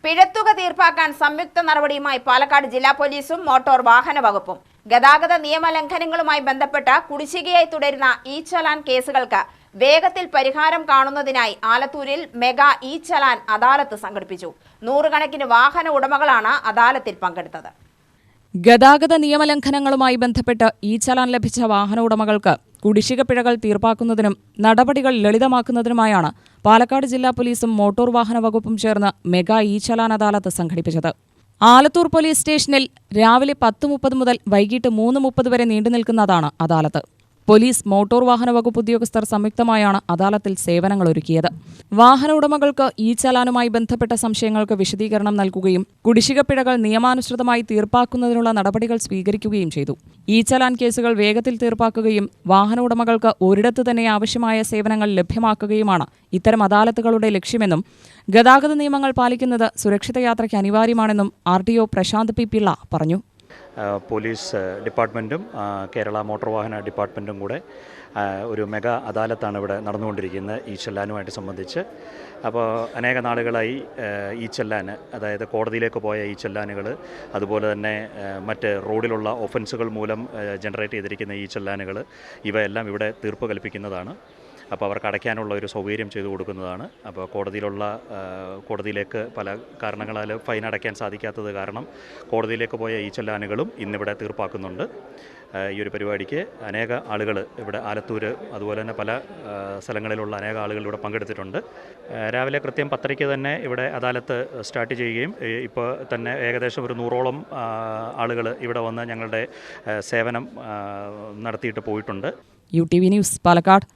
പിഴത്തുക തീർപ്പാക്കാൻ സംയുക്ത നടപടിയുമായി പാലക്കാട് ജില്ലാ പോലീസും മോട്ടോർ വാഹന വകുപ്പും. ഗതാഗത നിയമലംഘനങ്ങളുമായി ബന്ധപ്പെട്ട കുടിശ്ശികയായി തുടരുന്ന ഇ ചലാൻ കേസുകൾക്ക് വേഗത്തിൽ പരിഹാരം കാണുന്നതിനായി ആലത്തൂരിൽ മെഗാ ഇ ചലാൻ അദാലത്ത് സംഘടിപ്പിച്ചു. നൂറുകണക്കിന് വാഹന ഉടമകളാണ് അദാലത്തിൽ പങ്കെടുത്തത്. ഗതാഗത നിയമലംഘനങ്ങളുമായി ബന്ധപ്പെട്ട് ഇ ചലാൻ ലഭിച്ച വാഹന ഉടമകൾക്ക് കുടിശ്ശിക പിഴകൾ തീർപ്പാക്കുന്നതിനും നടപടികൾ ലളിതമാക്കുന്നതിനുമായാണ് പാലക്കാട് ജില്ലാ പോലീസും മോട്ടോർ വാഹന വകുപ്പും ചേർന്ന് മെഗാ ഇ ചലാൻ അദാലത്ത് സംഘടിപ്പിച്ചത്. ആലത്തൂർ പോലീസ് സ്റ്റേഷനിൽ രാവിലെ 10:30 മുതൽ വൈകിട്ട് 3:30 വരെ നീണ്ടുനിൽക്കുന്നതാണ് അദാലത്ത്. പോലീസ്, മോട്ടോർ വാഹന വകുപ്പ് ഉദ്യോഗസ്ഥർ സംയുക്തമായാണ് അദാലത്തിൽ സേവനങ്ങളൊരുക്കിയത്. വാഹന ഉടമകൾക്ക് ഇ ചലാനുമായി ബന്ധപ്പെട്ട സംശയങ്ങൾക്ക് വിശദീകരണം നൽകുകയും കുടിശ്ശിക പിഴകൾ നിയമാനുസൃതമായി തീർപ്പാക്കുന്നതിനുള്ള നടപടികൾ സ്വീകരിക്കുകയും ചെയ്തു. ഇ ചലാൻ കേസുകൾ വേഗത്തിൽ തീർപ്പാക്കുകയും വാഹന ഉടമകൾക്ക് ഒരിടത്ത് തന്നെ ആവശ്യമായ സേവനങ്ങൾ ലഭ്യമാക്കുകയുമാണ് ഇത്തരം അദാലത്തുകളുടെ ലക്ഷ്യമെന്നും ഗതാഗത നിയമങ്ങൾ പാലിക്കുന്നത് സുരക്ഷിത യാത്രയ്ക്ക് അനിവാര്യമാണെന്നും RTO പ്രശാന്ത് പി പിള്ള പറഞ്ഞു. പോലീസ് ഡിപ്പാർട്ട്മെൻറ്റും കേരള മോട്ടോർ വാഹന ഡിപ്പാർട്ട്മെൻറ്റും കൂടെ ഒരു മെഗാ അദാലത്താണ് ഇവിടെ നടന്നുകൊണ്ടിരിക്കുന്നത് ഈ ചെല്ലാനുമായിട്ട് സംബന്ധിച്ച്. അപ്പോൾ അനേക നാളുകളായി ഈ ചെല്ലാൻ, അതായത് കോടതിയിലേക്ക് പോയ ഈ ചെല്ലാനുകൾ, അതുപോലെ തന്നെ മറ്റ് റോഡിലുള്ള ഒഫൻസുകൾ മൂലം ജനറേറ്റ് ചെയ്തിരിക്കുന്ന ഈ ചെല്ലാനുകൾ, ഇവയെല്ലാം ഇവിടെ തീർപ്പ് കൽപ്പിക്കുന്നതാണ്. അപ്പോൾ അവർക്ക് അടയ്ക്കാനുള്ള ഒരു സൗകര്യം ചെയ്തു കൊടുക്കുന്നതാണ്. അപ്പോൾ കോടതിയിലേക്ക് പല കാരണങ്ങളാൽ ഫൈൻ അടയ്ക്കാൻ സാധിക്കാത്തത് കാരണം കോടതിയിലേക്ക് പോയ ഈ ചെല്ലാനുകളും ഇന്നിവിടെ തീർപ്പാക്കുന്നുണ്ട്. ഈ ഒരു പരിപാടിക്ക് അനേക ആളുകൾ ഇവിടെ ആലത്തൂർ, അതുപോലെ തന്നെ പല സ്ഥലങ്ങളിലുള്ള അനേക ആളുകൾ ഇവിടെ പങ്കെടുത്തിട്ടുണ്ട്. രാവിലെ കൃത്യം 10:30 തന്നെ ഇവിടെ അദാലത്ത് സ്റ്റാർട്ട് ചെയ്യുകയും ഇപ്പോൾ തന്നെ ഏകദേശം ഒരു 100ഓളം ആളുകൾ ഇവിടെ വന്ന് ഞങ്ങളുടെ സേവനം നടത്തിയിട്ട് പോയിട്ടുണ്ട്. UTV news, Palakkad.